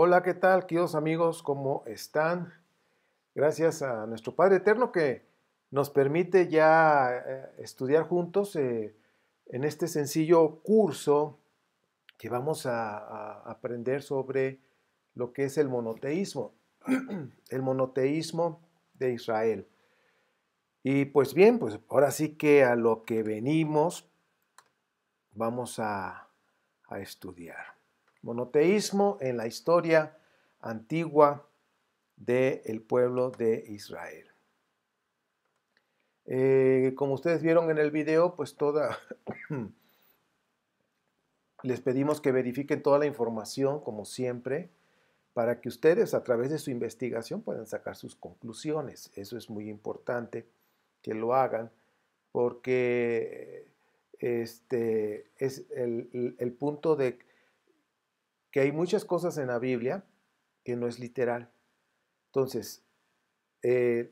Hola, ¿qué tal, queridos amigos? ¿Cómo están? Gracias a nuestro Padre Eterno que nos permite ya estudiar juntos en este sencillo curso que vamos a aprender sobre lo que es el monoteísmo, el monoteísmo de Israel. Y pues bien, pues ahora sí que a lo que venimos vamos a estudiar. Monoteísmo en la historia antigua del pueblo de Israel. Como ustedes vieron en el video, pues les pedimos que verifiquen toda la información, como siempre, para que ustedes a través de su investigación puedan sacar sus conclusiones. Eso es muy importante que lo hagan, porque es el punto de que hay muchas cosas en la Biblia que no es literal. Entonces, eh,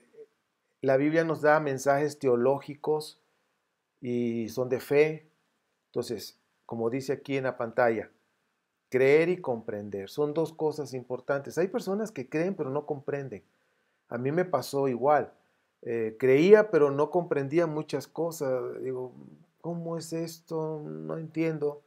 la Biblia nos da mensajes teológicos y son de fe. Entonces, como dice aquí en la pantalla, creer y comprender son dos cosas importantes. Hay personas que creen pero no comprenden. A mí me pasó igual. Creía pero no comprendía muchas cosas. Digo, ¿cómo es esto? No entiendo.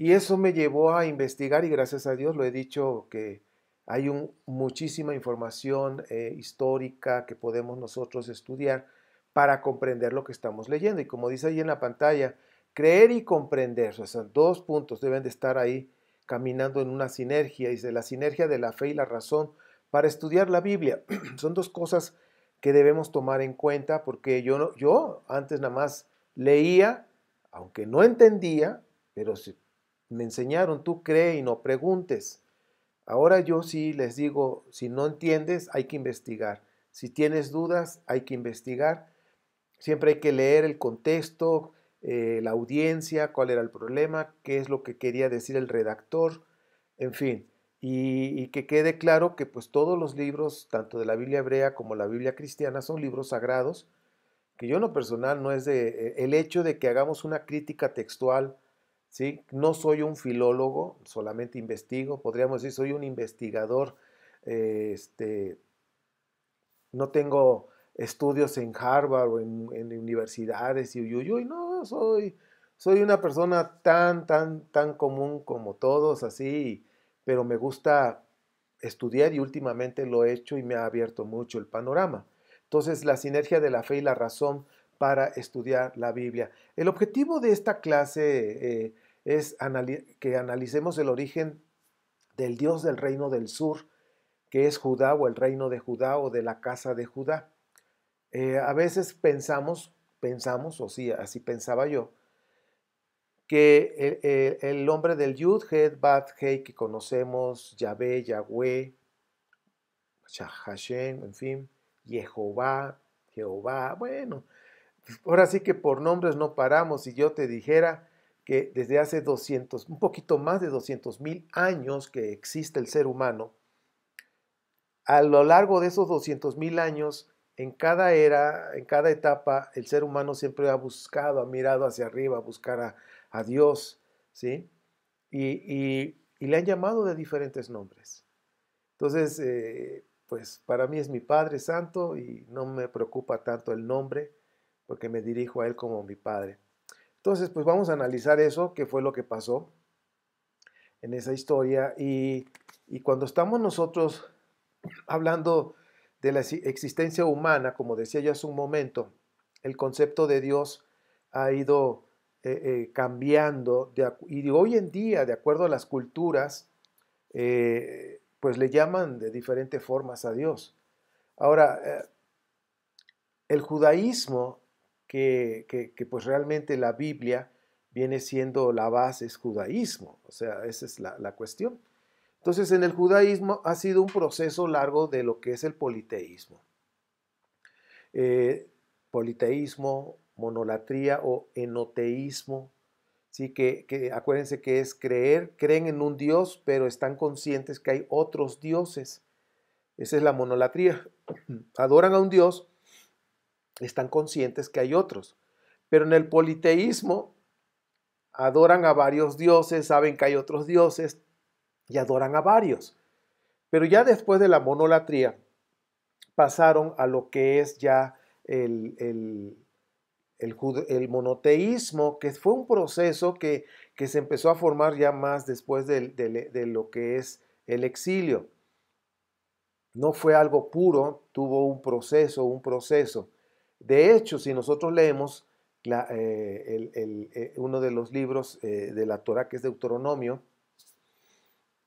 Y eso me llevó a investigar y gracias a Dios lo he dicho que hay muchísima información histórica que podemos nosotros estudiar para comprender lo que estamos leyendo. Y como dice ahí en la pantalla, creer y comprender, o sea, dos puntos deben de estar ahí caminando en una sinergia, dice la sinergia de la fe y la razón para estudiar la Biblia. Son dos cosas que debemos tomar en cuenta porque yo antes nada más leía, aunque no entendía, pero me enseñaron, tú cree y no preguntes. Ahora yo sí les digo, si no entiendes, hay que investigar. Si tienes dudas, hay que investigar. Siempre hay que leer el contexto, la audiencia, cuál era el problema, qué es lo que quería decir el redactor, en fin. Y que quede claro que pues todos los libros, tanto de la Biblia hebrea como la Biblia cristiana, son libros sagrados, que yo en lo personal no es el hecho de que hagamos una crítica textual. ¿Sí? No soy un filólogo, solamente investigo, podríamos decir, soy un investigador, eh, este, no tengo estudios en Harvard o en universidades y no, soy una persona tan común como todos, así, pero me gusta estudiar y últimamente lo he hecho y me ha abierto mucho el panorama. Entonces, la sinergia de la fe y la razón para estudiar la Biblia. El objetivo de esta clase es que analicemos el origen del Dios del reino del sur, que es Judá o el reino de Judá o de la casa de Judá. A veces pensamos, o sí, así pensaba yo, que el nombre del Yud, Het, Bat, Hei que conocemos, Yahvé, Yahweh, Hashem, en fin, Jehová, bueno, ahora sí que por nombres no paramos. Si yo te dijera que desde hace 200, un poquito más de 200,000 años que existe el ser humano, a lo largo de esos 200,000 años, en cada era, en cada etapa, el ser humano siempre ha buscado, ha mirado hacia arriba, a buscar a Dios, ¿sí? Y le han llamado de diferentes nombres. Entonces, pues para mí es mi Padre Santo y no me preocupa tanto el nombre porque me dirijo a Él como mi Padre. Entonces, pues vamos a analizar eso, qué fue lo que pasó en esa historia y cuando estamos nosotros hablando de la existencia humana, como decía yo hace un momento, el concepto de Dios ha ido cambiando y hoy en día, de acuerdo a las culturas, pues le llaman de diferentes formas a Dios. Ahora, el judaísmo, que pues realmente la Biblia viene siendo la base, es judaísmo, o sea, esa es la cuestión. Entonces, en el judaísmo ha sido un proceso largo de lo que es el politeísmo. Eh, Politeísmo, monolatría o enoteísmo, ¿sí? Que acuérdense que es creen en un Dios, pero están conscientes que hay otros dioses. Esa es la monolatría. Adoran a un Dios, están conscientes que hay otros. Pero en el politeísmo, adoran a varios dioses, saben que hay otros dioses y adoran a varios. Pero ya después de la monolatría pasaron a lo que es ya el monoteísmo, que fue un proceso que se empezó a formar ya más después de lo que es el exilio. No fue algo puro, tuvo un proceso, un proceso. De hecho, si nosotros leemos uno de los libros de la Torá, que es Deuteronomio,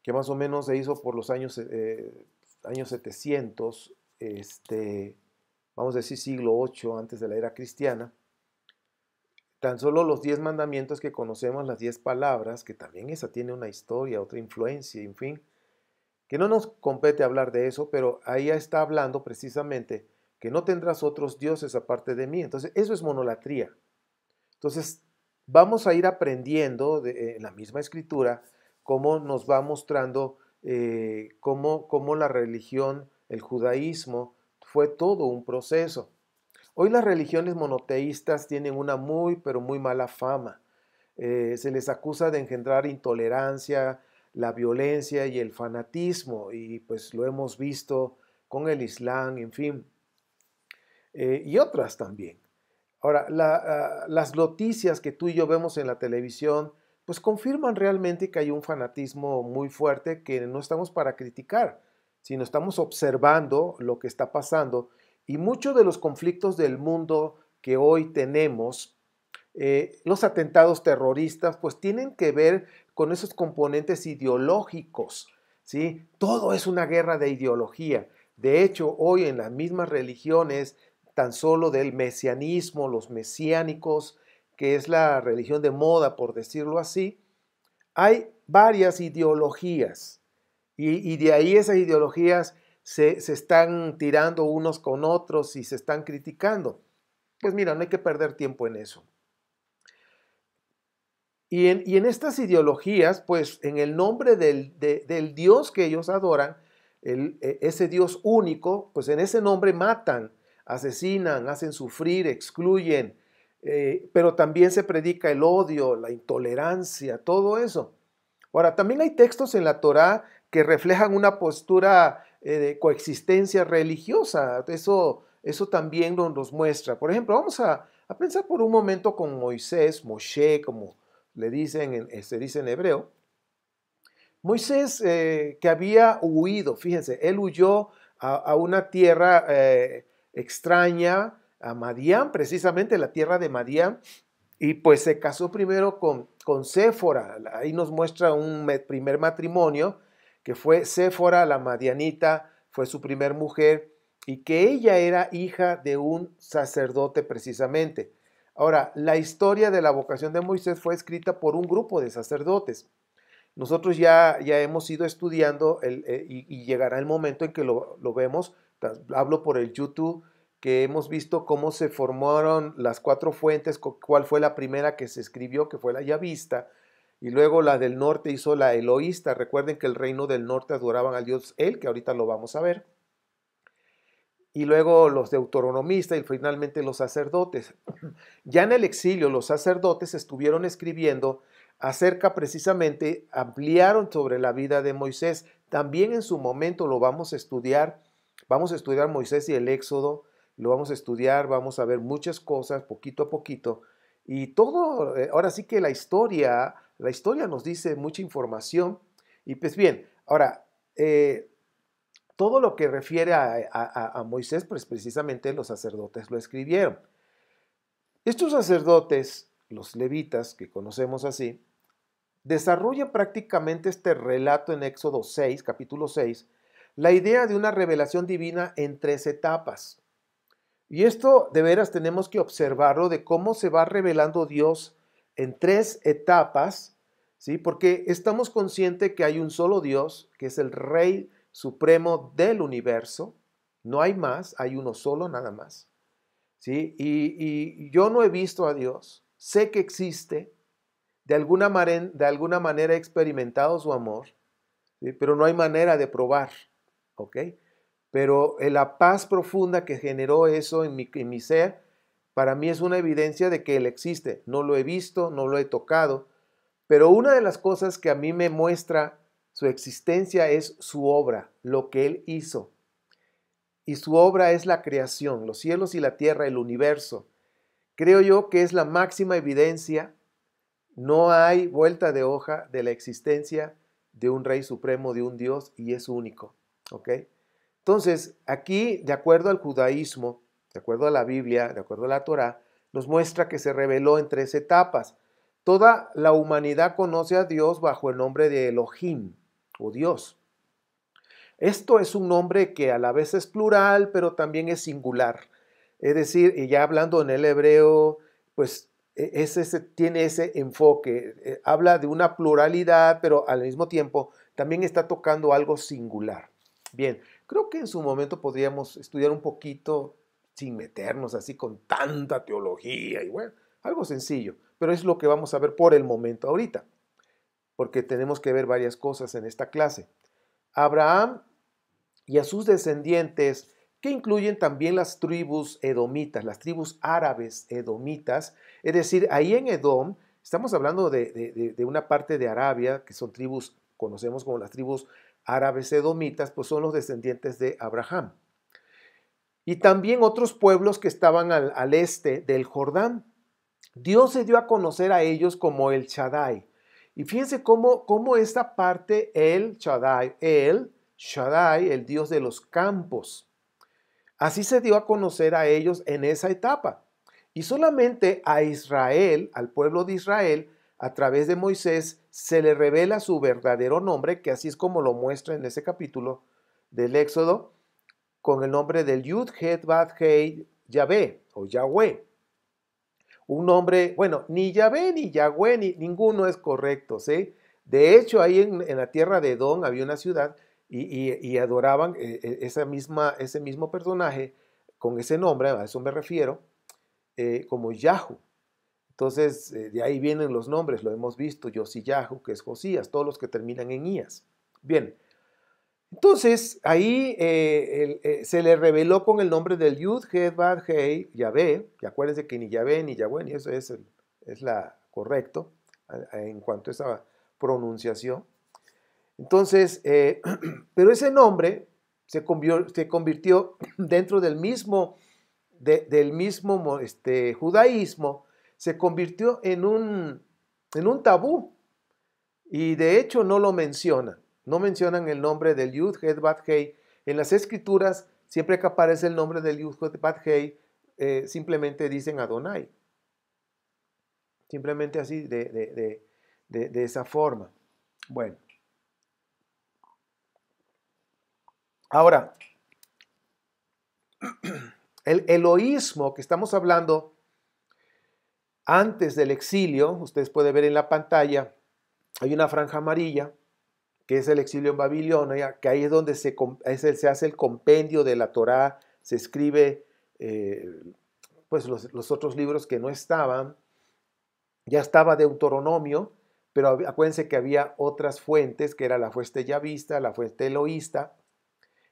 que más o menos se hizo por los años 700, vamos a decir siglo VIII antes de la era cristiana, tan solo los 10 mandamientos que conocemos, las 10 palabras, que también esa tiene una historia, otra influencia, en fin, que no nos compete hablar de eso, pero ahí está hablando precisamente que no tendrás otros dioses aparte de mí. Entonces, eso es monolatría. Entonces, vamos a ir aprendiendo en la misma escritura cómo nos va mostrando cómo la religión, el judaísmo, fue todo un proceso. Hoy las religiones monoteístas tienen una muy, pero muy mala fama. Se les acusa de engendrar intolerancia, la violencia y el fanatismo, y pues lo hemos visto con el Islam, en fin, y otras también. Ahora, las noticias que tú y yo vemos en la televisión, pues confirman realmente que hay un fanatismo muy fuerte que no estamos para criticar, sino estamos observando lo que está pasando, y muchos de los conflictos del mundo que hoy tenemos, los atentados terroristas, pues tienen que ver con esos componentes ideológicos, ¿sí? Todo es una guerra de ideología. De hecho, hoy en las mismas religiones, tan solo del mesianismo, los mesiánicos, que es la religión de moda, por decirlo así, hay varias ideologías y de ahí esas ideologías se están tirando unos con otros y se están criticando. Pues mira, no hay que perder tiempo en eso. Y en estas ideologías, pues en el nombre del Dios que ellos adoran, ese Dios único, pues en ese nombre matan, asesinan, hacen sufrir, excluyen, pero también se predica el odio, la intolerancia, todo eso. Ahora, también hay textos en la Torá que reflejan una postura de coexistencia religiosa. Eso también nos muestra. Por ejemplo, vamos a pensar por un momento con Moisés, Moshe, como le dicen, se dice en hebreo. Moisés que había huido, fíjense, él huyó a una tierra extraña, a Madián, precisamente la tierra de Madián, y pues se casó primero con Séfora. Ahí nos muestra un primer matrimonio, que fue Séfora, la madianita, fue su primer mujer, y que ella era hija de un sacerdote precisamente. Ahora, la historia de la vocación de Moisés fue escrita por un grupo de sacerdotes. Nosotros ya hemos ido estudiando y llegará el momento en que lo vemos, hablo por el YouTube, que hemos visto cómo se formaron las 4 fuentes, cuál fue la primera que se escribió, que fue la Yavista, y luego la del norte hizo la Eloísta. Recuerden que el reino del norte adoraban al dios El, que ahorita lo vamos a ver, y luego los deuteronomistas y finalmente los sacerdotes. Ya en el exilio los sacerdotes estuvieron escribiendo acerca precisamente, ampliaron sobre la vida de Moisés. También en su momento lo vamos a estudiar Moisés y el Éxodo, lo vamos a estudiar, vamos a ver muchas cosas poquito a poquito. Y todo, ahora sí que la historia nos dice mucha información. Y pues bien, ahora, todo lo que refiere a Moisés, pues precisamente los sacerdotes lo escribieron. Estos sacerdotes, los levitas, que conocemos así, desarrollan prácticamente este relato en Éxodo 6, capítulo 6, la idea de una revelación divina en 3 etapas. Y esto de veras tenemos que observarlo de cómo se va revelando Dios en 3 etapas, ¿sí? Porque estamos conscientes que hay un solo Dios, que es el Rey Supremo del universo. No hay más, hay uno solo nada más. ¿Sí? Y yo no he visto a Dios, sé que existe, de alguna manera he experimentado su amor, ¿sí? Pero no hay manera de probar, ¿ok? Pero la paz profunda que generó eso en mi ser, para mí es una evidencia de que Él existe. No lo he visto, no lo he tocado, pero una de las cosas que a mí me muestra Su existencia es su obra, lo que Él hizo. Y su obra es la creación, los cielos y la tierra, el universo. Creo yo que es la máxima evidencia. No hay vuelta de hoja de la existencia de un Rey Supremo, de un Dios, y es único. ¿Ok? Entonces, aquí, de acuerdo al judaísmo, de acuerdo a la Biblia, de acuerdo a la Torá, nos muestra que se reveló en 3 etapas. Toda la humanidad conoce a Dios bajo el nombre de Elohim, o Dios. Esto es un nombre que a la vez es plural, pero también es singular. Es decir, y ya hablando en el hebreo, pues tiene ese enfoque. Habla de una pluralidad, pero al mismo tiempo también está tocando algo singular. Bien, creo que en su momento podríamos estudiar un poquito sin meternos así con tanta teología y bueno, algo sencillo, pero es lo que vamos a ver por el momento ahorita, porque tenemos que ver varias cosas en esta clase. Abraham y a sus descendientes, que incluyen también las tribus edomitas, las tribus árabes edomitas, es decir, ahí en Edom, estamos hablando de una parte de Arabia, que son tribus, conocemos como las tribus árabes edomitas, pues son los descendientes de Abraham. Y también otros pueblos que estaban al este del Jordán. Dios se dio a conocer a ellos como el Shaddai. Y fíjense cómo esta parte, el Shaddai, el Dios de los campos. Así se dio a conocer a ellos en esa etapa. Y solamente a Israel, al pueblo de Israel, a través de Moisés, se le revela su verdadero nombre, que así es como lo muestra en ese capítulo del Éxodo, con el nombre del Yud, Het, Vav, Hei, Yahvé o Yahweh. Un nombre, bueno, ni Yahvé ni Yahweh, ninguno es correcto, ¿sí? De hecho, ahí en la tierra de Edom había una ciudad y adoraban ese mismo personaje con ese nombre, a eso me refiero, como Yahu. Entonces, de ahí vienen los nombres, lo hemos visto, Yosiyahu, que es Josías, todos los que terminan en Ías. Bien, entonces ahí se le reveló con el nombre del Yud, Het, Vav, Hei, Yahvé, y acuérdense que ni Yahvé ni Yahweh, ni eso es la correcto en cuanto a esa pronunciación. Entonces, pero ese nombre se convirtió dentro del mismo judaísmo, se convirtió en un tabú y de hecho no lo mencionan. No mencionan el nombre del Yud, Het, Vav, Hei. En las escrituras, siempre que aparece el nombre del Yud, Het, Vav, Hei, simplemente dicen Adonai. Simplemente así, de esa forma. Bueno. Ahora, el eloísmo que estamos hablando antes del exilio, ustedes pueden ver en la pantalla, hay una franja amarilla, que es el exilio en Babilonia, que ahí es donde se hace el compendio de la Torá, se escribe pues los otros libros que no estaban, ya estaba Deuteronomio, pero acuérdense que había otras fuentes, que era la fuente yavista, la fuente eloísta,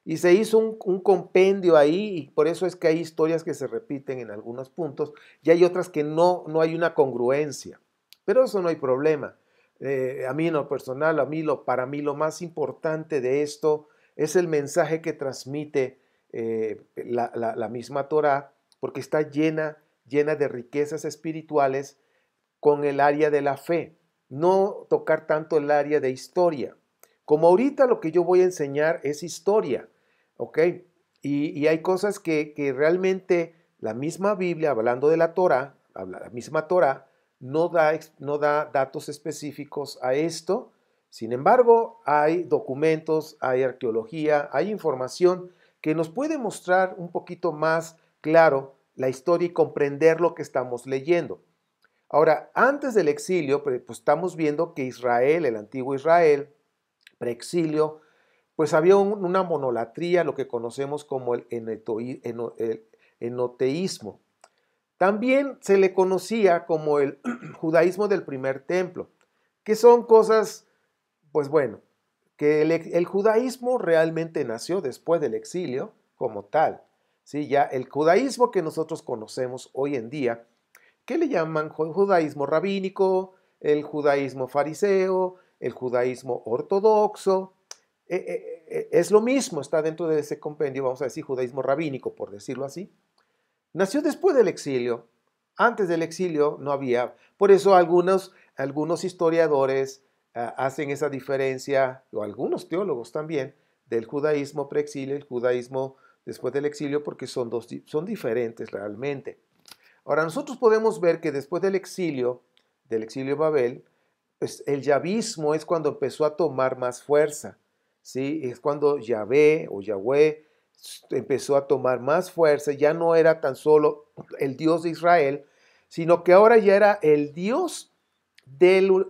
y se hizo un compendio ahí, y por eso es que hay historias que se repiten en algunos puntos, y hay otras que no hay una congruencia, pero eso no hay problema. A mí en lo personal, para mí lo más importante de esto es el mensaje que transmite la misma Torá, porque está llena de riquezas espirituales con el área de la fe, no tocar tanto el área de historia. Como ahorita lo que yo voy a enseñar es historia, ¿ok? Y hay cosas que realmente la misma Biblia, hablando de la Torá, la misma Torá, no da datos específicos a esto. Sin embargo, hay documentos, hay arqueología, hay información que nos puede mostrar un poquito más claro la historia y comprender lo que estamos leyendo. Ahora, antes del exilio, pues estamos viendo que Israel, el antiguo Israel, preexilio, pues había una monolatría, lo que conocemos como el enoteísmo. También se le conocía como el judaísmo del primer templo, que son cosas, pues bueno, que el judaísmo realmente nació después del exilio como tal. ¿Sí? Ya el judaísmo que nosotros conocemos hoy en día, ¿qué le llaman? Judaísmo rabínico, el judaísmo fariseo, el judaísmo ortodoxo. Es lo mismo, está dentro de ese compendio, vamos a decir, judaísmo rabínico, por decirlo así. Nació después del exilio. Antes del exilio no había. Por eso algunos historiadores hacen esa diferencia, o algunos teólogos también, del judaísmo preexilio y el judaísmo después del exilio, porque son diferentes realmente. Ahora, nosotros podemos ver que después del exilio de Babel, pues el yavismo es cuando empezó a tomar más fuerza, ¿sí? Es cuando Yahvé o Yahweh empezó a tomar más fuerza, ya no era tan solo el Dios de Israel, sino que ahora ya era el Dios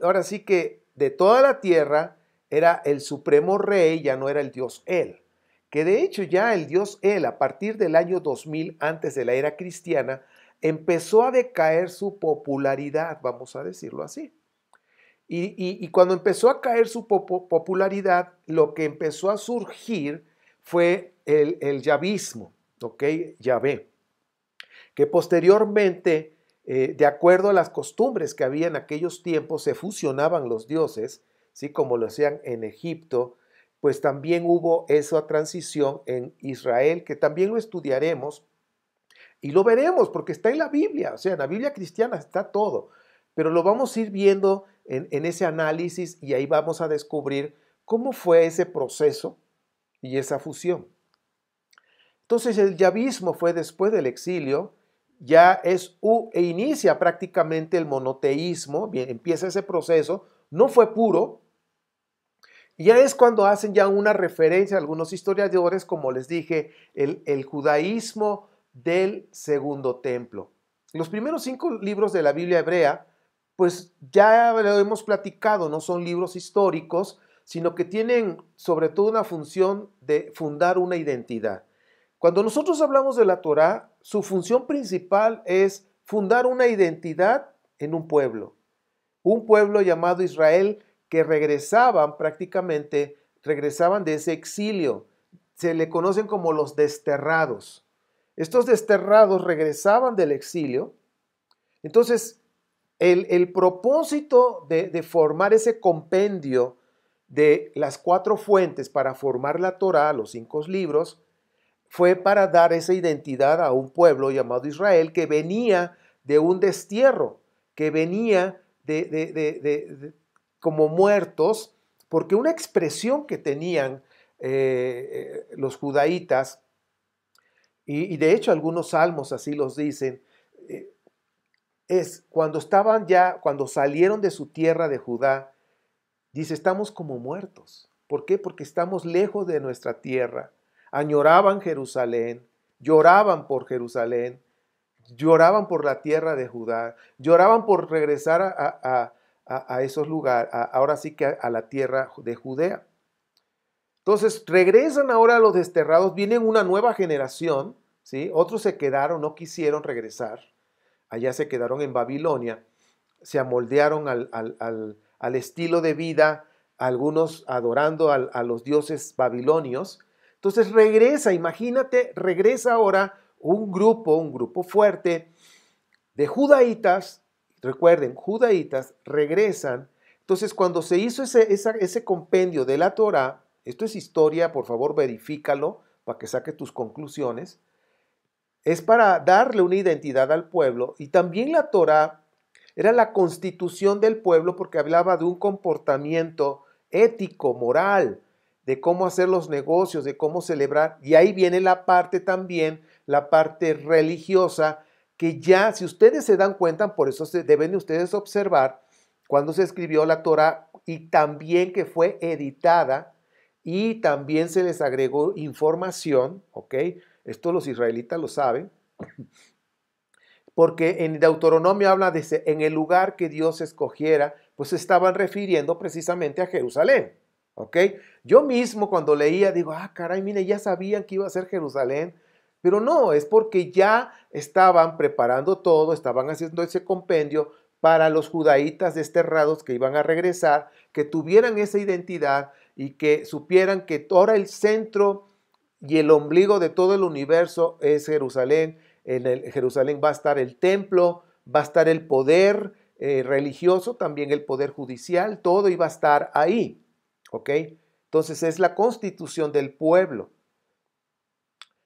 ahora sí que de toda la tierra, era el supremo rey, ya no era el Dios Él. Que de hecho ya el Dios Él, a partir del año 2000, antes de la era cristiana, empezó a decaer su popularidad, vamos a decirlo así. Y cuando empezó a caer su popularidad, lo que empezó a surgir fue el yavismo, ¿ok? Yahvé, que posteriormente, de acuerdo a las costumbres que había en aquellos tiempos, se fusionaban los dioses, ¿sí? Como lo hacían en Egipto, pues también hubo esa transición en Israel, que también lo estudiaremos y lo veremos porque está en la Biblia, o sea, en la Biblia cristiana está todo, pero lo vamos a ir viendo en ese análisis y ahí vamos a descubrir cómo fue ese proceso y esa fusión. Entonces el yavismo fue después del exilio, ya inicia prácticamente el monoteísmo, bien, empieza ese proceso, no fue puro, y ya es cuando hacen ya una referencia a algunos historiadores, como les dije, el judaísmo del segundo templo. Los primeros 5 libros de la Biblia hebrea, pues ya lo hemos platicado, no son libros históricos, sino que tienen sobre todo una función de fundar una identidad. Cuando nosotros hablamos de la Torá, su función principal es fundar una identidad en un pueblo llamado Israel, que regresaban de ese exilio. Se le conocen como los desterrados. Estos desterrados regresaban del exilio. Entonces, el propósito de formar ese compendio de las 4 fuentes para formar la Torá, los 5 libros, fue para dar esa identidad a un pueblo llamado Israel que venía de un destierro, que venía como muertos, porque una expresión que tenían los judaítas, y de hecho algunos salmos así los dicen, es cuando cuando salieron de su tierra de Judá, dice, estamos como muertos. ¿Por qué? Porque estamos lejos de nuestra tierra. Añoraban Jerusalén, lloraban por Jerusalén, lloraban por la tierra de Judá, lloraban por regresar a esos lugares, ahora sí que a la tierra de Judea. Entonces regresan ahora los desterrados, vienen una nueva generación, ¿sí? Otros se quedaron, no quisieron regresar, allá se quedaron en Babilonia, se amoldearon al estilo de vida, algunos adorando a los dioses babilonios. Entonces imagínate, regresa ahora un grupo fuerte de judaítas, recuerden, judaítas regresan. Entonces cuando se hizo ese compendio de la Torá, esto es historia, por favor verifícalo para que saque tus conclusiones, es para darle una identidad al pueblo, y también la Torá era la constitución del pueblo porque hablaba de un comportamiento ético, moral, de cómo hacer los negocios, de cómo celebrar. Y ahí viene la parte también, la parte religiosa, que ya, si ustedes se dan cuenta, por eso deben ustedes observar cuando se escribió la Torá y también que fue editada y también se les agregó información, ¿ok? Esto los israelitas lo saben. Porque en Deuteronomio habla de en el lugar que Dios escogiera, pues se estaban refiriendo precisamente a Jerusalén, ¿ok? Yo mismo cuando leía digo, caray, mire, ya sabían que iba a ser Jerusalén, pero no, es porque ya estaban preparando todo, estaban haciendo ese compendio para los judaítas desterrados que iban a regresar, que tuvieran esa identidad y que supieran que ahora el centro y el ombligo de todo el universo es Jerusalén. En Jerusalén va a estar el templo, va a estar el poder religioso, también el poder judicial, todo iba a estar ahí, ¿ok? Entonces es la constitución del pueblo.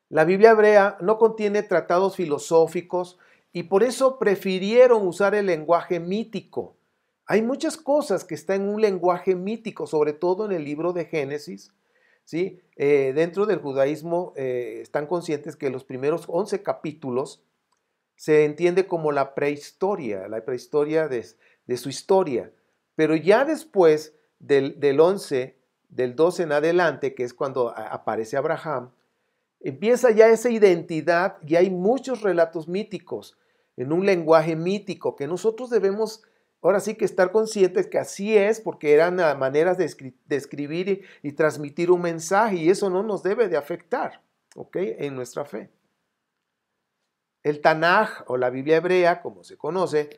La Biblia hebrea no contiene tratados filosóficos y por eso prefirieron usar el lenguaje mítico. Hay muchas cosas que están en un lenguaje mítico, sobre todo en el libro de Génesis. ¿Sí? Dentro del judaísmo están conscientes que los primeros 11 capítulos se entiende como la prehistoria de su historia. Pero ya después del 11, del 12 en adelante, que es cuando aparece Abraham, empieza ya esa identidad y hay muchos relatos míticos en un lenguaje mítico que nosotros debemos ahora sí que estar conscientes que así es, porque eran maneras de escribir y transmitir un mensaje y eso no nos debe de afectar, ¿ok? En nuestra fe. El Tanaj o la Biblia hebrea, como se conoce,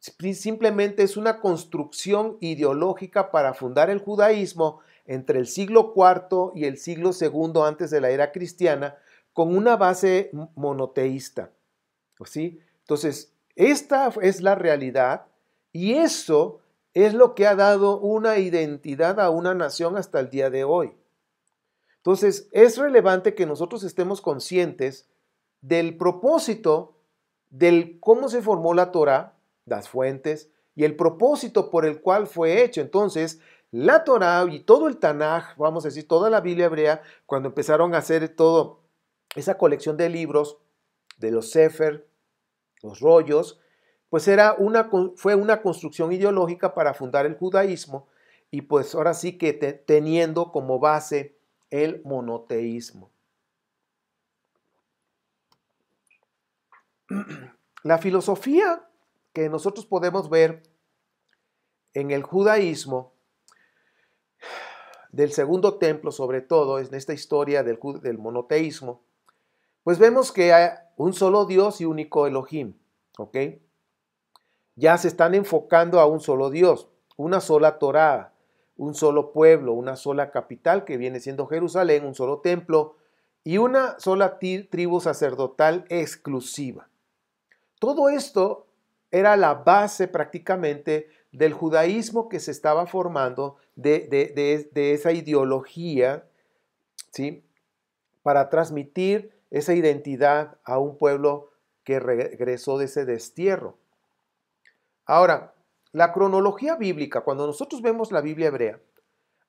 simplemente es una construcción ideológica para fundar el judaísmo entre el siglo IV y el siglo II antes de la era cristiana, con una base monoteísta. ¿Sí? Entonces, esta es la realidad y eso es lo que ha dado una identidad a una nación hasta el día de hoy. Entonces, es relevante que nosotros estemos conscientes del propósito, del cómo se formó la Torá, las fuentes y el propósito por el cual fue hecho. Entonces, la Torá y todo el Tanaj, vamos a decir, toda la Biblia hebrea, cuando empezaron a hacer todo esa colección de libros, de los Sefer, los rollos, pues fue una construcción ideológica para fundar el judaísmo y pues ahora sí que teniendo como base el monoteísmo. La filosofía que nosotros podemos ver en el judaísmo, del segundo templo sobre todo, en esta historia del monoteísmo, pues vemos que hay un solo Dios y único Elohim, ¿ok? Ya se están enfocando a un solo Dios, una sola Torá, un solo pueblo, una sola capital que viene siendo Jerusalén, un solo templo y una sola tribu sacerdotal exclusiva. Todo esto era la base prácticamente del judaísmo que se estaba formando, de esa ideología, ¿sí? Para transmitir esa identidad a un pueblo que regresó de ese destierro. Ahora, la cronología bíblica, cuando nosotros vemos la Biblia hebrea,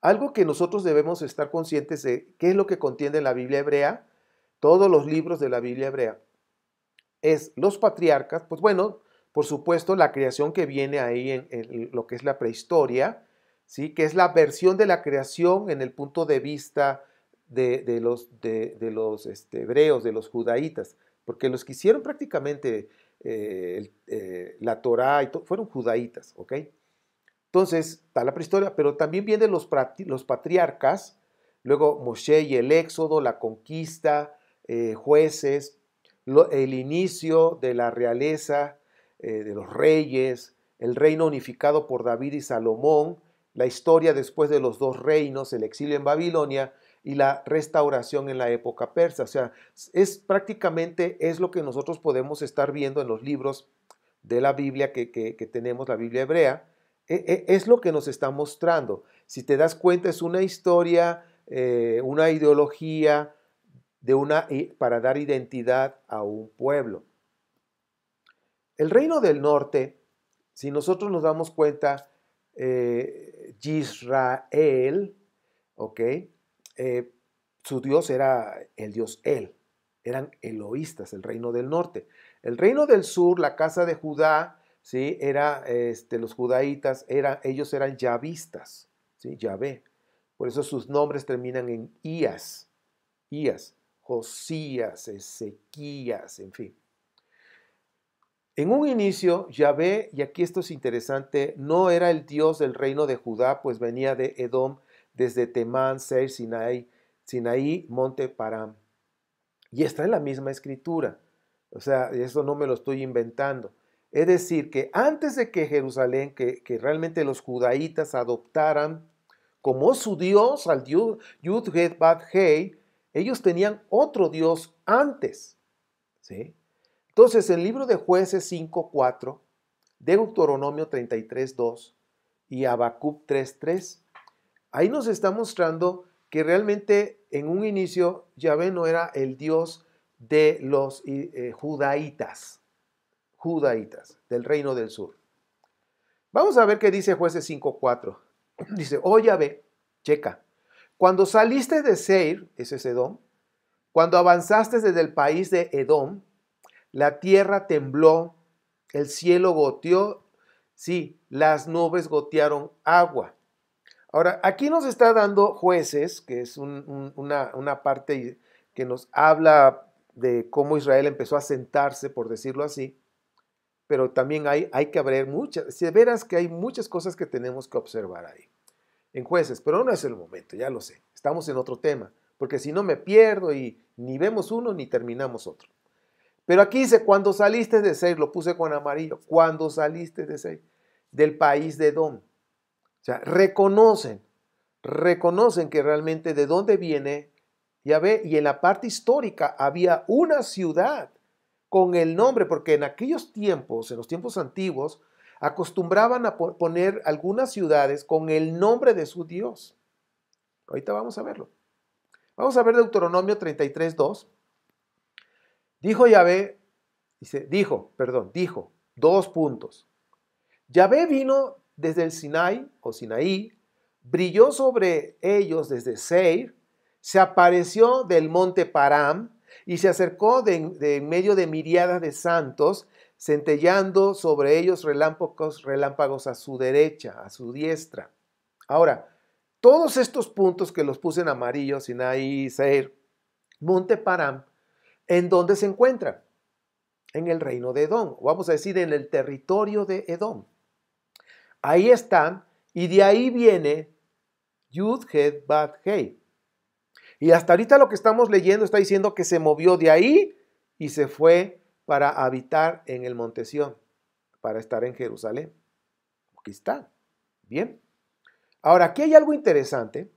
algo que nosotros debemos estar conscientes de qué es lo que contiene la Biblia hebrea, todos los libros de la Biblia hebrea, es los patriarcas, pues bueno, por supuesto la creación que viene ahí en lo que es la prehistoria, ¿sí? Que es la versión de la creación en el punto de vista de los hebreos, de los judaítas, porque los que hicieron prácticamente la Torá fueron judaítas, ¿ok? Entonces, está la prehistoria, pero también vienen los patriarcas, luego Moshe y el Éxodo, la conquista, jueces, el inicio de la realeza, de los reyes, el reino unificado por David y Salomón, la historia después de los dos reinos, el exilio en Babilonia y la restauración en la época persa. O sea, prácticamente es lo que nosotros podemos estar viendo en los libros de la Biblia que tenemos, la Biblia hebrea. Es lo que nos está mostrando. Si te das cuenta, es una historia, una ideología para dar identidad a un pueblo. El reino del norte, si nosotros nos damos cuenta, Yisrael, ¿ok? Su Dios era el Dios El, eran eloístas, el reino del norte. El reino del sur, la casa de Judá, ¿sí? Los judaítas, ellos eran yavistas, ¿sí? Yahvé. Por eso sus nombres terminan en Ías, Josías, Ezequías, en fin. En un inicio, Yahvé, y aquí esto es interesante, no era el Dios del reino de Judá, pues venía de Edom, desde Temán, Seir, Sinaí, Monte Param. Y está en la misma escritura. O sea, eso no me lo estoy inventando. Es decir, que antes de que Jerusalén, que realmente los judaítas adoptaran como su Dios, al Yud-Het-Bat-Hei, ellos tenían otro Dios antes. ¿Sí? Entonces, en el libro de Jueces 5:4, Deuteronomio 33:2 y Habacuc 3:3. Ahí nos está mostrando que realmente en un inicio Yahvé no era el Dios de los judaítas, del reino del sur. Vamos a ver qué dice Jueces 5:4. Dice, oh Yahvé, checa, cuando saliste de Seir, ese es Edom, cuando avanzaste desde el país de Edom, la tierra tembló, el cielo goteó, sí, las nubes gotearon agua. Ahora, aquí nos está dando Jueces, que es una parte que nos habla de cómo Israel empezó a sentarse, por decirlo así, pero también hay que ver muchas, si verás que hay muchas cosas que tenemos que observar ahí, en Jueces, pero no es el momento, ya lo sé, estamos en otro tema, porque si no me pierdo y ni vemos uno ni terminamos otro. Pero aquí dice, cuando saliste de Seir, lo puse con amarillo, cuando saliste de Seir, del país de Edom. O sea, reconocen que realmente de dónde viene Yahvé, y en la parte histórica había una ciudad con el nombre, porque en aquellos tiempos, en los tiempos antiguos, acostumbraban a poner algunas ciudades con el nombre de su Dios. Ahorita vamos a verlo. Vamos a ver Deuteronomio 33:2. Dijo Yahvé, dijo, 2 puntos. Yahvé vino desde el Sinai o Sinaí, brilló sobre ellos desde Seir, se apareció del monte Param y se acercó de en medio de miriadas de santos, centellando sobre ellos relámpagos a su derecha, a su diestra. Ahora, todos estos puntos que los puse en amarillo, Sinaí, Seir, monte Param, ¿en dónde se encuentran? En el reino de Edom, vamos a decir en el territorio de Edom. Ahí están, y de ahí viene Yud, Het, Bat, Hei. Y hasta ahorita lo que estamos leyendo está diciendo que se movió de ahí y se fue para habitar en el monte Sión, para estar en Jerusalén. Aquí está. Bien. Ahora, aquí hay algo interesante.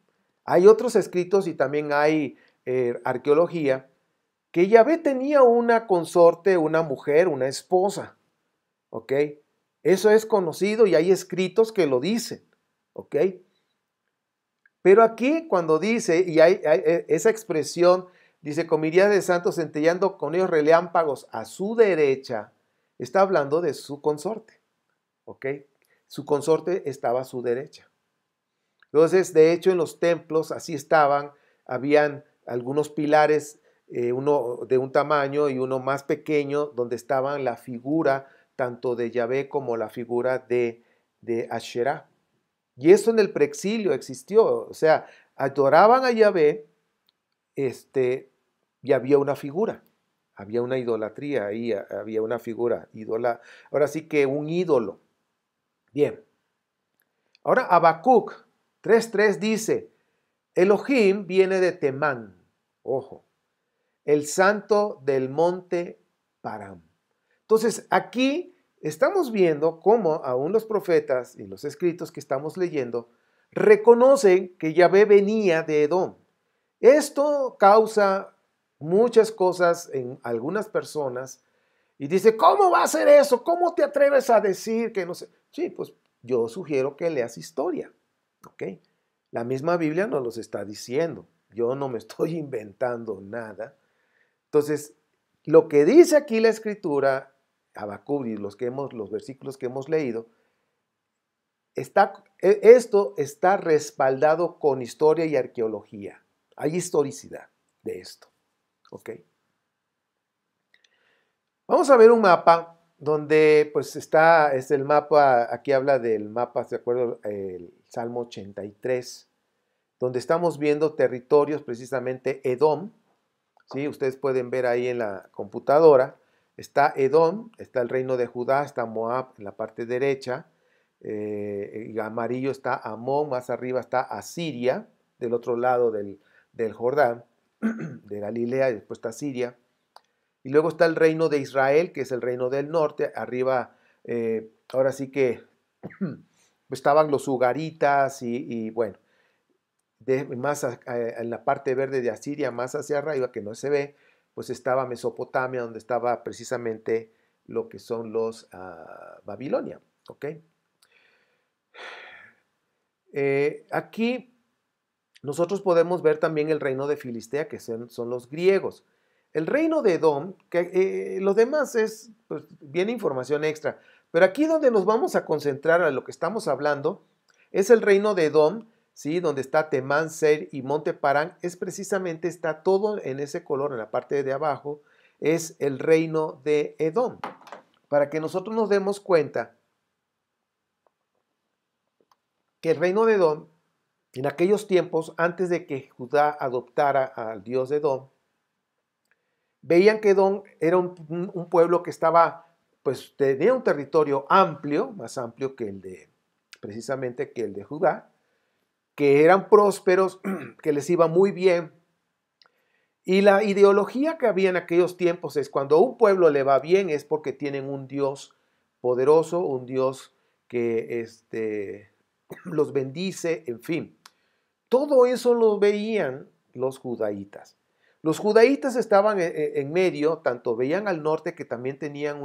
Hay otros escritos y también hay arqueología, que Yahvé tenía una consorte, una mujer, una esposa. ¿Ok? Eso es conocido y hay escritos que lo dicen. ¿Ok? Pero aquí cuando dice, y hay esa expresión, dice, con miríadas de santos centellando con ellos relámpagos a su derecha, está hablando de su consorte. ¿Ok? Su consorte estaba a su derecha. Entonces, de hecho, en los templos así estaban, habían algunos pilares, uno de un tamaño y uno más pequeño, donde estaban la figura tanto de Yahvé como la figura de Asherah. Y eso en el preexilio existió, o sea, adoraban a Yahvé, y había una figura, había una idolatría ahí, había una figura, ahora sí que un ídolo. Bien, ahora Habacuc 3:3 dice, Elohim viene de Temán, ojo, el santo del monte Param. Entonces, aquí estamos viendo cómo aún los profetas y los escritos que estamos leyendo reconocen que Yahvé venía de Edom. Esto causa muchas cosas en algunas personas y dice, ¿cómo va a ser eso? ¿Cómo te atreves a decir que no sé? Sí, pues yo sugiero que leas historia, ¿ok? La misma Biblia nos los está diciendo. Yo no me estoy inventando nada. Entonces, lo que dice aquí la escritura, Habacuc y los versículos que hemos leído, esto está respaldado con historia y arqueología. Hay historicidad de esto. ¿Ok? Vamos a ver un mapa donde pues es el mapa, aquí habla del mapa, ¿se acuerdan? El Salmo 83, donde estamos viendo territorios, precisamente Edom. ¿Sí? Ustedes pueden ver ahí en la computadora, está Edom, está el reino de Judá, está Moab en la parte derecha, y amarillo está Amón, más arriba está Asiria, del otro lado del Jordán, de Galilea, y después está Siria, y luego está el reino de Israel, que es el reino del norte, arriba, ahora sí que estaban los ugaritas y bueno, en la parte verde de Asiria, más hacia arriba, que no se ve, pues estaba Mesopotamia, donde estaba precisamente lo que son los Babilonia. ¿Ok? Aquí nosotros podemos ver también el reino de Filistea, que son los griegos. El reino de Edom, que lo demás es, pues, viene información extra, pero aquí donde nos vamos a concentrar a lo que estamos hablando, es el reino de Edom, ¿sí? Donde está Temán, Seir y Monte Parán, es precisamente, está todo en ese color, en la parte de abajo, es el reino de Edom. Para que nosotros nos demos cuenta que el reino de Edom, en aquellos tiempos, antes de que Judá adoptara al dios de Edom, veían que Edom era un pueblo que estaba, pues tenía un territorio amplio, más amplio que el de, precisamente que el de Judá, que eran prósperos, que les iba muy bien. Y la ideología que había en aquellos tiempos es cuando a un pueblo le va bien es porque tienen un Dios poderoso, un Dios que los bendice, en fin. Todo eso lo veían los judaítas. Los judaítas estaban en medio, tanto veían al norte que también tenían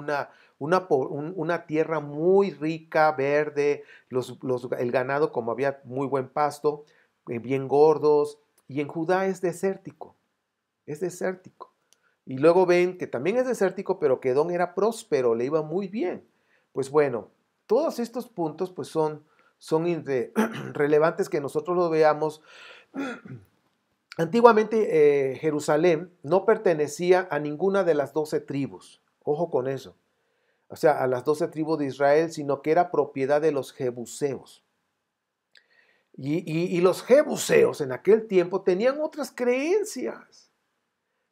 una tierra muy rica, verde, el ganado como había muy buen pasto, bien gordos, y en Judá es desértico. Y luego ven que también es desértico, pero que Edom era próspero, le iba muy bien. Pues bueno, todos estos puntos pues son relevantes que nosotros lo veamos. Antiguamente Jerusalén no pertenecía a ninguna de las 12 tribus, ojo con eso, o sea, a las 12 tribus de Israel, sino que era propiedad de los jebuseos. Y los jebuseos en aquel tiempo tenían otras creencias.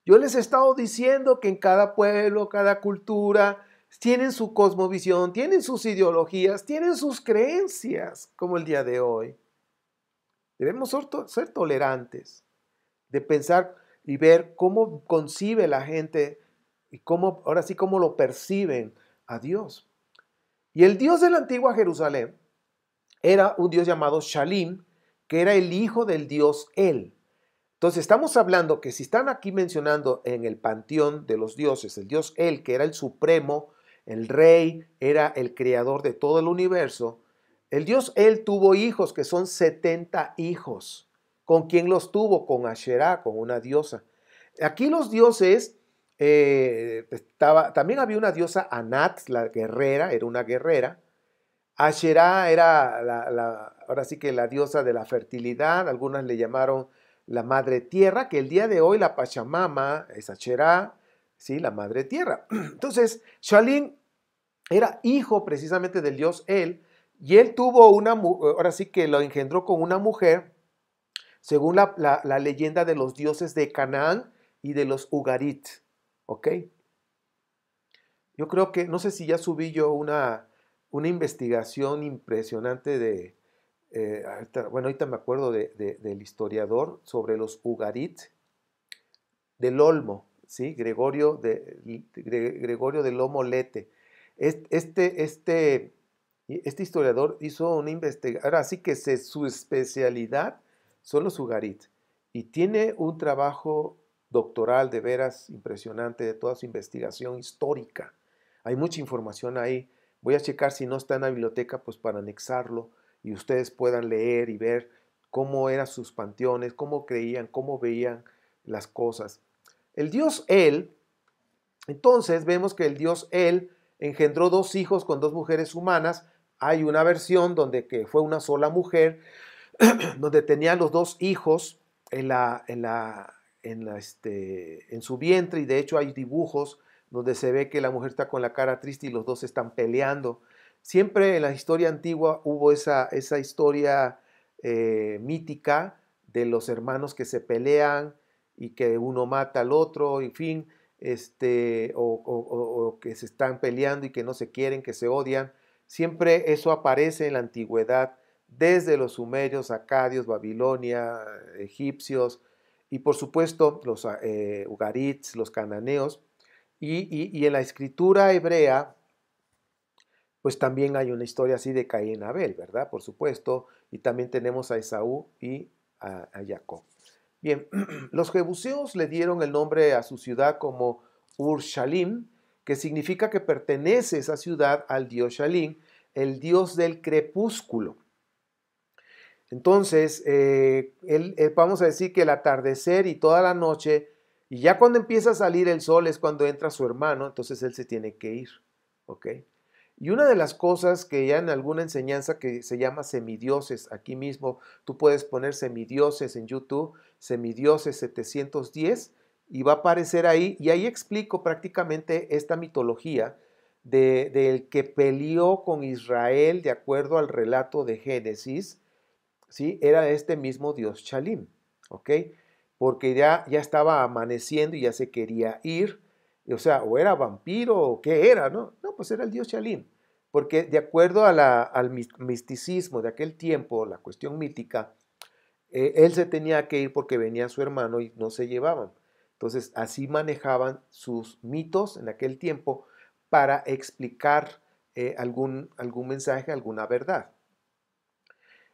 Yo les he estado diciendo que en cada pueblo, cada cultura, tienen su cosmovisión, tienen sus ideologías, tienen sus creencias, como el día de hoy. Debemos ser tolerantes, de pensar y ver cómo concibe la gente y cómo, ahora sí, cómo lo perciben a Dios. Y el Dios de la antigua Jerusalén era un Dios llamado Shalim, que era el hijo del Dios El. Entonces estamos hablando que si están aquí mencionando en el panteón de los dioses, el Dios El, que era el supremo, el rey, era el creador de todo el universo, el Dios El tuvo hijos, que son 70 hijos. ¿Con quién los tuvo? Con Asherá, con una diosa. Aquí los dioses, también había una diosa Anat, la guerrera, era una guerrera. Asherá era ahora sí que la diosa de la fertilidad, algunas le llamaron la madre tierra, que el día de hoy la Pachamama es Asherá, ¿sí? La madre tierra. Entonces, Shalim era hijo precisamente del dios El, y él tuvo ahora sí que lo engendró con una mujer, según la leyenda de los dioses de Canaán y de los Ugarit, ¿ok? Yo creo que, no sé si ya subí yo una investigación impresionante ahorita me acuerdo del historiador sobre los Ugarit del Olmo, ¿sí? Gregorio del Olmo Lete. Este historiador hizo una investigación, ahora sí que su especialidad son los Ugarit, y tiene un trabajo doctoral de veras impresionante de toda su investigación histórica. Hay mucha información ahí. Voy a checar si no está en la biblioteca, pues para anexarlo y ustedes puedan leer y ver cómo eran sus panteones, cómo creían, cómo veían las cosas. El dios El, entonces vemos que el dios El engendró 2 hijos con 2 mujeres humanas. Hay una versión donde que fue una sola mujer, donde tenía los 2 hijos en su vientre, y de hecho hay dibujos donde se ve que la mujer está con la cara triste y los 2 están peleando. Siempre en la historia antigua hubo esa historia mítica de los hermanos que se pelean y que uno mata al otro, en fin, o que se están peleando y que no se quieren, que se odian. Siempre eso aparece en la antigüedad, desde los sumerios, acadios, Babilonia, egipcios, y por supuesto los ugarits, los cananeos, y en la escritura hebrea, pues también hay una historia así de Caín y Abel, ¿verdad? Por supuesto, y también tenemos a Esaú y a Jacob. Bien, los jebuseos le dieron el nombre a su ciudad como Ur Shalim, que significa que pertenece esa ciudad al dios Shalim, el dios del crepúsculo. Entonces, vamos a decir que el atardecer y toda la noche, y ya cuando empieza a salir el sol es cuando entra su hermano, entonces él se tiene que ir, ¿ok? Y una de las cosas que ya en alguna enseñanza que se llama semidioses, aquí mismo tú puedes poner semidioses en YouTube, semidioses 710, y va a aparecer ahí, y ahí explico prácticamente esta mitología del que peleó con Israel de acuerdo al relato de Génesis, ¿sí? Era este mismo dios Shalim, ¿ok? Porque ya estaba amaneciendo y ya se quería ir, o sea, o era vampiro o qué era, ¿no? No, pues era el dios Shalim, porque de acuerdo al misticismo de aquel tiempo, la cuestión mítica, él se tenía que ir porque venía su hermano y no se llevaban. Entonces, así manejaban sus mitos en aquel tiempo para explicar algún mensaje, alguna verdad.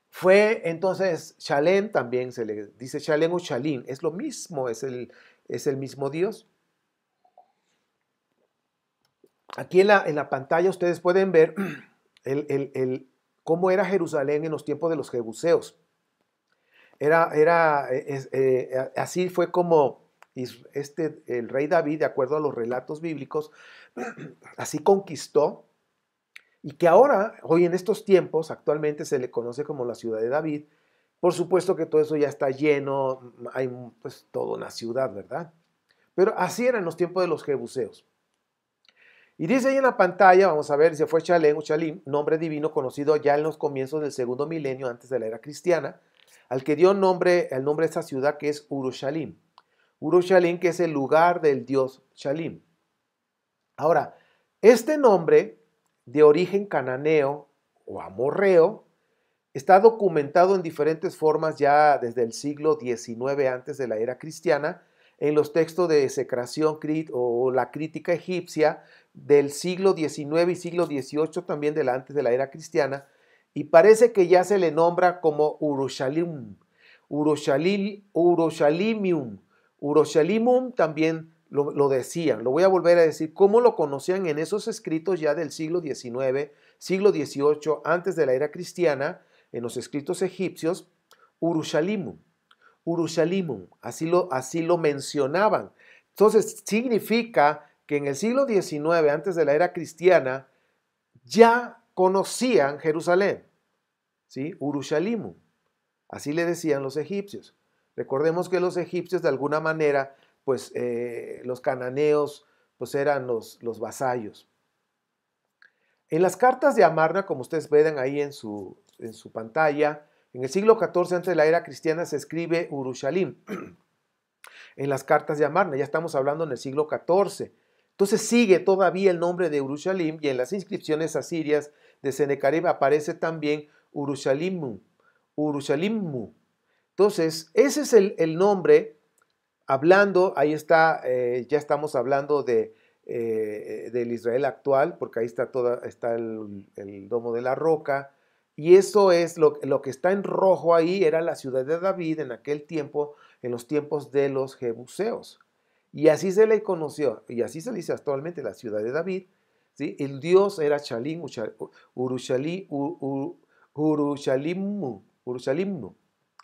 Fue entonces Shalem, también se le dice Shalem o Shalim, es lo mismo, es el mismo Dios. Aquí en la pantalla ustedes pueden ver cómo era Jerusalén en los tiempos de los jebuseos. Así fue como el rey David, de acuerdo a los relatos bíblicos, así conquistó, y que ahora, hoy en estos tiempos, actualmente se le conoce como la ciudad de David. Por supuesto que todo eso ya está lleno, hay pues toda una ciudad, ¿verdad? Pero así eran los tiempos de los jebuseos. Y dice ahí en la pantalla, vamos a ver, se fue Shalem o Shalim, nombre divino conocido ya en los comienzos del segundo milenio antes de la era cristiana, al que dio el nombre de esta ciudad, que es Urushalim. Urushalim, que es el lugar del dios Shalim. Ahora, este nombre de origen cananeo o amorreo está documentado en diferentes formas ya desde el siglo XIX antes de la era cristiana, en los textos de execración o la crítica egipcia del siglo XIX y siglo XVIII también antes de la era cristiana, y parece que ya se le nombra como Urushalim, Urushalimum también lo decían. Lo voy a volver a decir, cómo lo conocían en esos escritos ya del siglo XIX, siglo XVIII, antes de la era cristiana, en los escritos egipcios, Urushalimum, así lo mencionaban. Entonces significa que en el siglo XIX, antes de la era cristiana, ya conocían Jerusalén, ¿sí? Urushalimum, así le decían los egipcios. Recordemos que los egipcios de alguna manera, pues los cananeos, pues eran los vasallos. En las cartas de Amarna, como ustedes ven ahí en su pantalla, en el siglo XIV antes de la era cristiana se escribe Urushalim. En las cartas de Amarna, ya estamos hablando en el siglo XIV. Entonces sigue todavía el nombre de Urushalim, y en las inscripciones asirias de Senecarib aparece también Urushalimmu. Entonces, ese es el nombre, hablando, ahí está, ya estamos hablando del Israel actual, porque ahí está el domo de la roca, y eso es lo que está en rojo ahí, era la ciudad de David en aquel tiempo, en los tiempos de los jebuseos. Y así se le conoció, y así se le dice actualmente la ciudad de David, ¿sí? El dios era Shalim, Urushalimmu.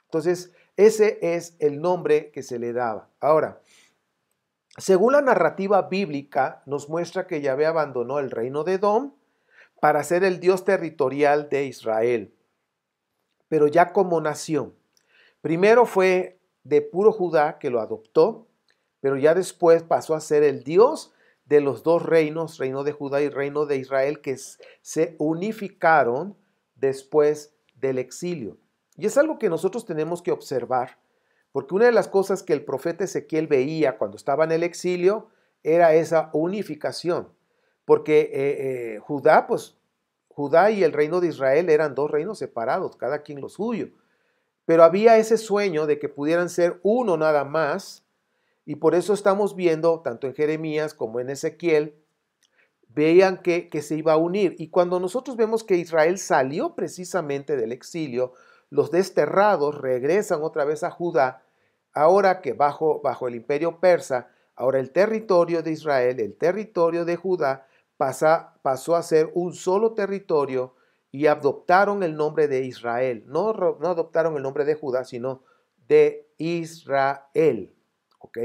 Entonces, ese es el nombre que se le daba. Ahora, según la narrativa bíblica, nos muestra que Yahvé abandonó el reino de Edom para ser el Dios territorial de Israel, pero ya como nación. Primero fue de puro Judá, que lo adoptó, pero ya después pasó a ser el Dios de los dos reinos, reino de Judá y reino de Israel, que se unificaron después del exilio. Y es algo que nosotros tenemos que observar, porque una de las cosas que el profeta Ezequiel veía cuando estaba en el exilio era esa unificación, porque Judá y el reino de Israel eran dos reinos separados, cada quien lo suyo, pero había ese sueño de que pudieran ser uno nada más, y por eso estamos viendo, tanto en Jeremías como en Ezequiel, veían que se iba a unir. Y cuando nosotros vemos que Israel salió precisamente del exilio, los desterrados regresan otra vez a Judá, ahora que bajo el imperio persa, Ahora el territorio de Israel, el territorio de Judá, pasó a ser un solo territorio y adoptaron el nombre de Israel. No adoptaron el nombre de Judá, sino de Israel. ¿Ok?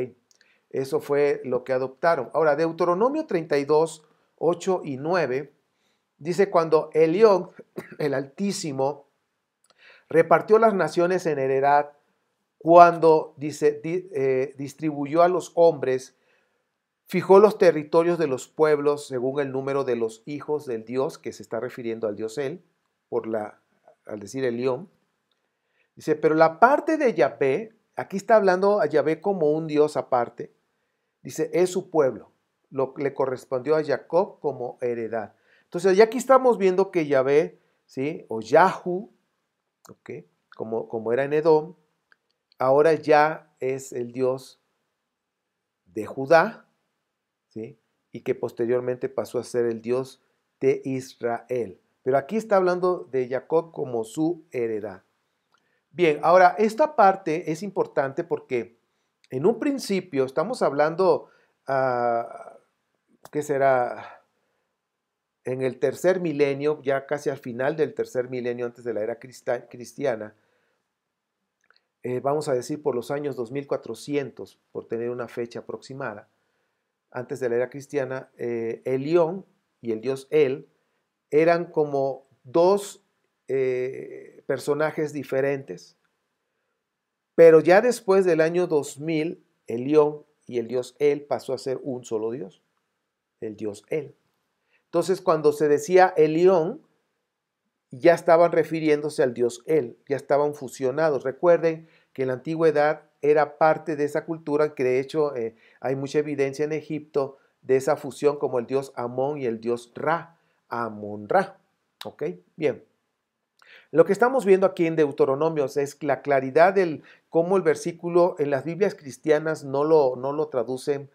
Eso fue lo que adoptaron. Ahora, Deuteronomio 32, 8 y 9, dice cuando Elión, el Altísimo, repartió las naciones en heredad, cuando distribuyó a los hombres, fijó los territorios de los pueblos según el número de los hijos del Dios, que se está refiriendo al Dios Él, al decir Elión. Dice, pero la parte de Yahvé, aquí está hablando a Yahvé como un Dios aparte, dice, es su pueblo, le correspondió a Jacob como heredad. Entonces, ya aquí estamos viendo que Yahvé, ¿sí? O Yahu, ¿ok? Como era en Edom, ahora ya es el Dios de Judá, ¿sí? Y que posteriormente pasó a ser el Dios de Israel. Pero aquí está hablando de Jacob como su heredad. Bien, ahora esta parte es importante porque en un principio estamos hablando, ¿qué será? En el tercer milenio, ya casi al final del tercer milenio antes de la era cristiana, vamos a decir por los años 2400, por tener una fecha aproximada, antes de la era cristiana, Elión y el dios El eran como dos personajes diferentes, pero ya después del año 2000, Elión y el dios El pasó a ser un solo dios, el dios El. Entonces, cuando se decía Elión, ya estaban refiriéndose al dios El, ya estaban fusionados. Recuerden que en la antigüedad era parte de esa cultura, que de hecho hay mucha evidencia en Egipto de esa fusión como el dios Amón y el dios Ra, Amon-Ra. ¿Ok? Bien. Lo que estamos viendo aquí en Deuteronomios es la claridad del cómo el versículo en las Biblias cristianas no lo traducen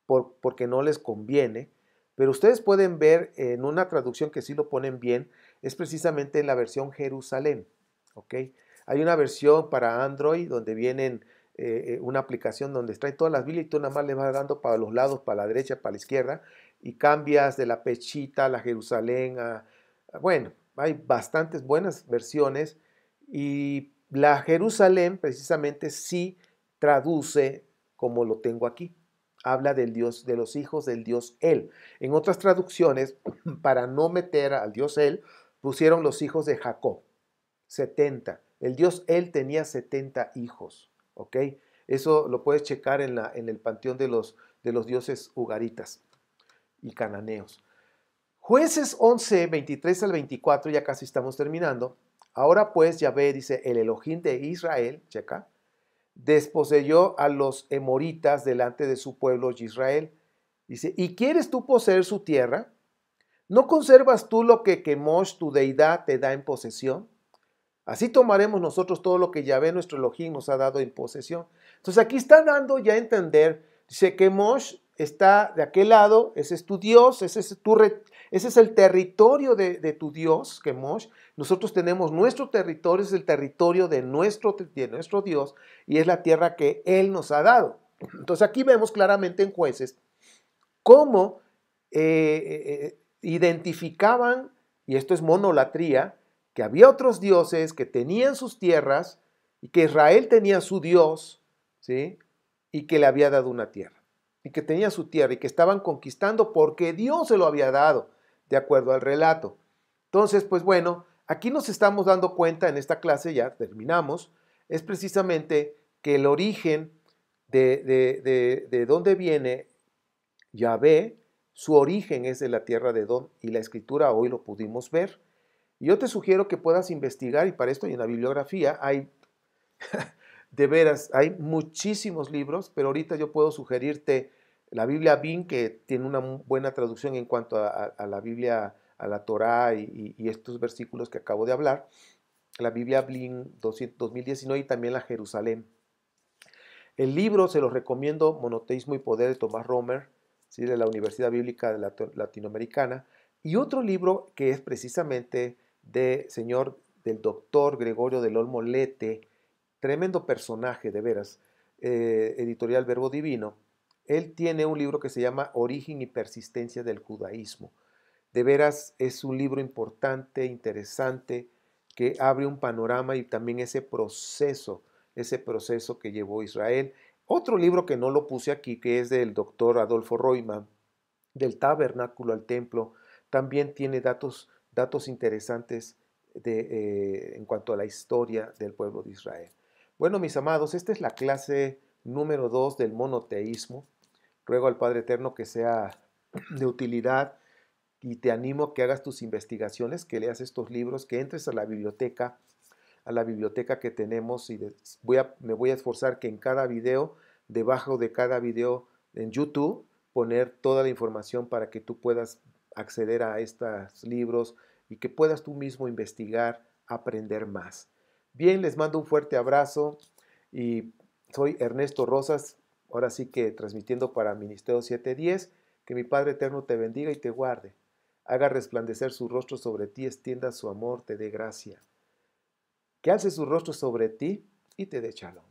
porque no les conviene, pero ustedes pueden ver en una traducción que sí lo ponen bien, es precisamente en la versión Jerusalén. ¿Ok? Hay una versión para Android donde vienen una aplicación donde trae todas las Biblias y tú nada más le vas dando para los lados, para la derecha, para la izquierda, y cambias de la Pechita a la Jerusalén bueno, hay bastantes buenas versiones y la Jerusalén precisamente sí traduce como lo tengo aquí. Habla del Dios, de los hijos del Dios El. En otras traducciones, para no meter al Dios El, pusieron los hijos de Jacob, 70. El Dios El tenía 70 hijos, ¿ok? Eso lo puedes checar en el panteón de los dioses ugaritas y cananeos. Jueces 11, 23 al 24, ya casi estamos terminando. Ahora pues Yahvé dice, el Elohim de Israel, checa, desposeyó a los emoritas delante de su pueblo Israel. Dice, ¿y quieres tú poseer su tierra? ¿No conservas tú lo que Kemosh, tu deidad, te da en posesión? Así tomaremos nosotros todo lo que Yahvé, nuestro Elohim, nos ha dado en posesión. Entonces aquí está dando ya a entender, dice que Mosh está de aquel lado, ese es tu Dios, ese es el territorio de tu Dios, que Mosh. Nosotros tenemos nuestro territorio, es el territorio de nuestro Dios y es la tierra que Él nos ha dado. Entonces aquí vemos claramente en Jueces cómo identificaban, y esto es monolatría, que había otros dioses que tenían sus tierras y que Israel tenía su Dios, ¿sí? Y que le había dado una tierra, y que tenía su tierra y que estaban conquistando porque Dios se lo había dado, de acuerdo al relato. Entonces, pues bueno, aquí nos estamos dando cuenta en esta clase, ya terminamos, es precisamente que el origen de dónde viene Yahvé, su origen es de la tierra de Edom y la escritura hoy lo pudimos ver. Y yo te sugiero que puedas investigar y para esto en la bibliografía hay, de veras, hay muchísimos libros, pero ahorita yo puedo sugerirte la Biblia BIN, que tiene una buena traducción en cuanto a la Biblia, a la Torá y estos versículos que acabo de hablar, la Biblia BIN 2019 y también la Jerusalén. El libro se los recomiendo, Monoteísmo y Poder, de Tomás Romer, ¿sí? De la Universidad Bíblica Latinoamericana, y otro libro que es precisamente del doctor Gregorio del Olmo Lete, tremendo personaje de veras, editorial Verbo Divino, Él tiene un libro que se llama Origen y Persistencia del Judaísmo. De veras es un libro importante, interesante, que abre un panorama y también ese proceso que llevó Israel. Otro libro que no lo puse aquí, que es del doctor Adolfo Royman, del tabernáculo al templo, también tiene datos interesantes en cuanto a la historia del pueblo de Israel. Bueno, mis amados, esta es la clase número 2 del monoteísmo. Ruego al Padre Eterno que sea de utilidad y te animo a que hagas tus investigaciones, que leas estos libros, que entres a la biblioteca que tenemos y me voy a esforzar que en cada video, debajo de cada video en YouTube, poner toda la información para que tú puedas acceder a estos libros y que puedas tú mismo investigar, aprender más. Bien, les mando un fuerte abrazo y soy Ernesto Rosas, ahora sí que transmitiendo para Ministerio 710, que mi Padre Eterno te bendiga y te guarde, haga resplandecer su rostro sobre ti, extienda su amor, te dé gracia, que alce su rostro sobre ti y te dé shalom.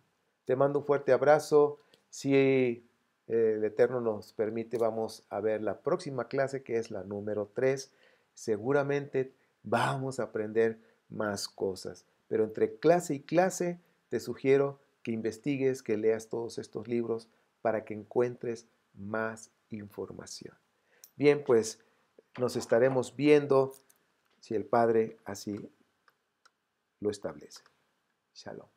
Te mando un fuerte abrazo. Si el Eterno nos permite, vamos a ver la próxima clase, que es la número 3. Seguramente vamos a aprender más cosas. Pero entre clase y clase, te sugiero que investigues, que leas todos estos libros para que encuentres más información. Bien, pues nos estaremos viendo si el Padre así lo establece. Shalom.